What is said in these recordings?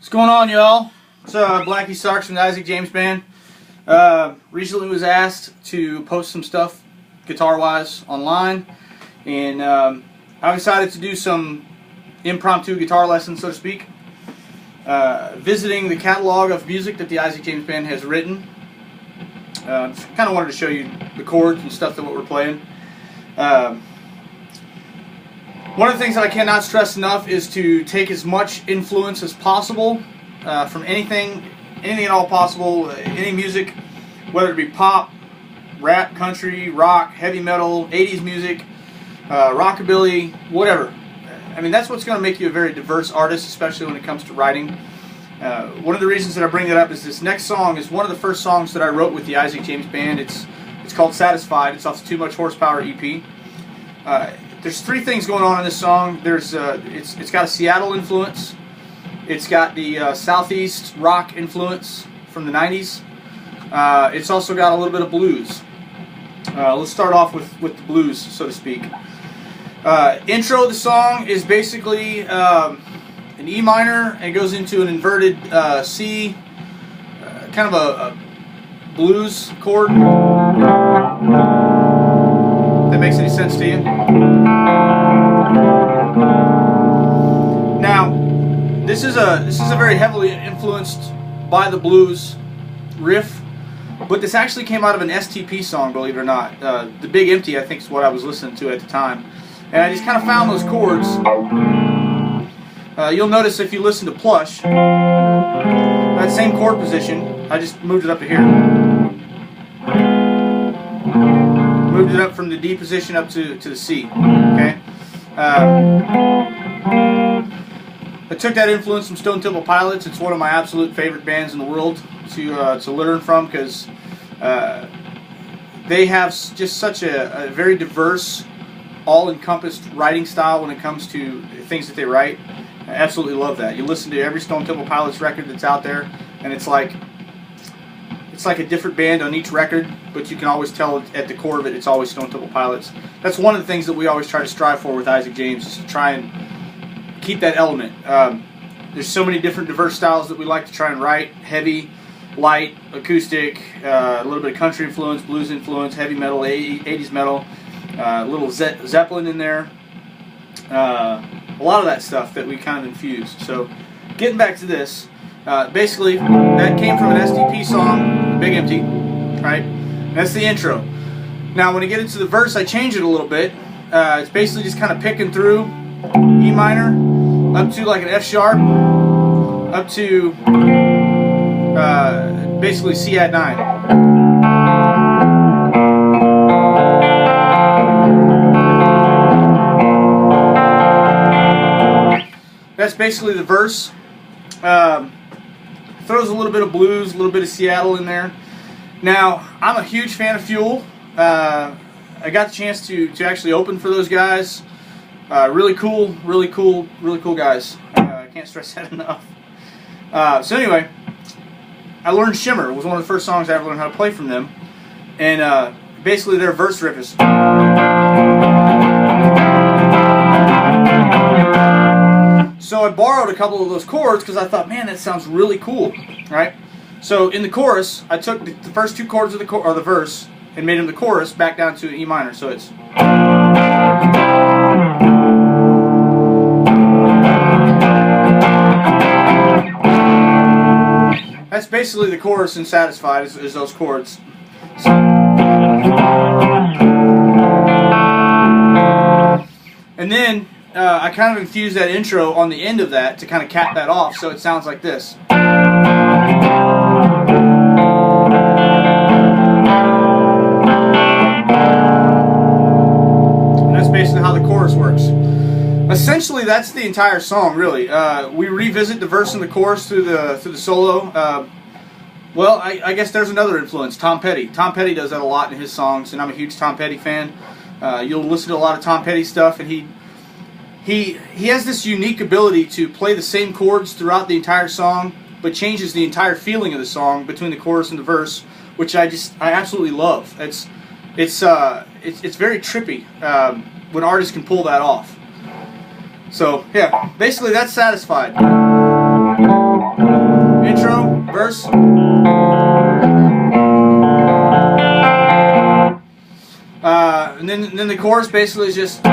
What's going on, y'all? It's Blackie Sarks from the Isaac James Band. Recently was asked to post some stuff guitar-wise online, and I decided to do some impromptu guitar lessons, so to speak, visiting the catalog of music that the Isaac James Band has written. Just kind of wanted to show you the chords and stuff that we're playing. One of the things that I cannot stress enough is to take as much influence as possible from anything at all possible, any music, whether it be pop, rap, country, rock, heavy metal, 80s music, rockabilly, whatever. I mean, that's what's going to make you a very diverse artist, especially when it comes to writing. One of the reasons that I bring that up is this next song is one of the first songs that I wrote with the Isaac James Band. It's called Satisfied. It's off the Too Much Horsepower EP. There's three things going on in this song. There's it's got a Seattle influence. It's got the Southeast rock influence from the 90s. It's also got a little bit of blues. Let's start off with the blues, so to speak. Intro of the song is basically an E minor, and it goes into an inverted C, kind of a blues chord. That makes any sense to you? Now, this is a very heavily influenced by the blues riff, but this actually came out of an STP song, believe it or not. The Big Empty, I think, is what I was listening to at the time, and I just kind of found those chords. You'll notice if you listen to Plush, that same chord position, I just moved it up to here. Moved it up from the D position up to the C. Okay. I took that influence from Stone Temple Pilots. It's one of my absolute favorite bands in the world to learn from, because they have just such a very diverse, all-encompassed writing style when it comes to things that they write. I absolutely love that. You listen to every Stone Temple Pilots record that's out there, and it's like a different band on each record, but you can always tell at the core of it, it's always Stone Temple Pilots. That's one of the things that we always try to strive for with Isaac James, is to try and keep that element. There's so many different diverse styles that we like to try and write: heavy, light, acoustic, a little bit of country influence, blues influence, heavy metal, 80s metal, a little Zeppelin in there, a lot of that stuff that we kind of infuse. So getting back to this, basically that came from an STP song, Big Empty, right? And that's the intro. Now when I get into the verse, I change it a little bit. It's basically just kind of picking through E minor up to like an F sharp, up to basically C add 9. That's basically the verse. Throws a little bit of blues, a little bit of Seattle in there. Now, I'm a huge fan of Fuel. I got the chance to actually open for those guys. Really cool guys. I can't stress that enough. So anyway, I learned Shimmer. It was one of the first songs I ever learned how to play from them. And basically their verse riff is... So I borrowed a couple of those chords because I thought, man, that sounds really cool, right? So in the chorus, I took the first two chords of the verse and made them the chorus back down to E minor. So it's... That's basically the chorus in Satisfied, is those chords. And then I kind of infused that intro on the end of that to kind of cap that off, so it sounds like this. And that's basically how the chorus works. Essentially, that's the entire song, really. We revisit the verse and the chorus through the solo. Well, I guess there's another influence, Tom Petty. Tom Petty does that a lot in his songs, and I'm a huge Tom Petty fan. You'll listen to a lot of Tom Petty stuff, and he has this unique ability to play the same chords throughout the entire song, but changes the entire feeling of the song between the chorus and the verse, which I absolutely love. It's very trippy when artists can pull that off. So yeah, basically that's Satisfied. intro, verse. And then the chorus basically is just. Okay?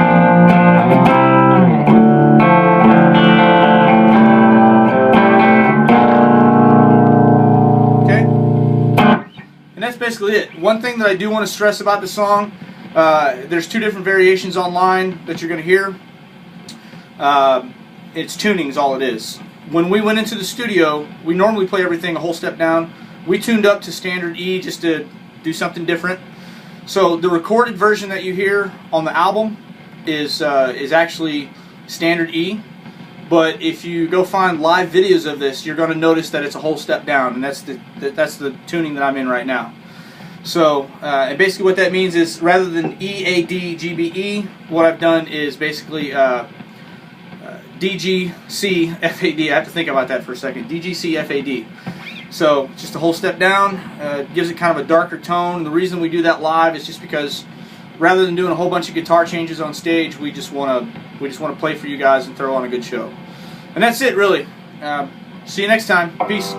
And that's basically it. One thing that I do want to stress about the song, there's two different variations online that you're going to hear. It's tuning is all it is. When we went into the studio, we normally play everything a whole step down. We tuned up to standard E just to do something different. So the recorded version that you hear on the album is actually standard E. But if you go find live videos of this, you're going to notice that it's a whole step down, and that's the tuning that I'm in right now. So and basically what that means is rather than E, A, D, G, B, E, what I've done is basically D, G, C, F, A, D. I have to think about that for a second. D, G, C, F, A, D. So just a whole step down. Gives it kind of a darker tone. The reason we do that live is just because rather than doing a whole bunch of guitar changes on stage, we just want to play for you guys and throw on a good show. And that's it, really. See you next time. Peace.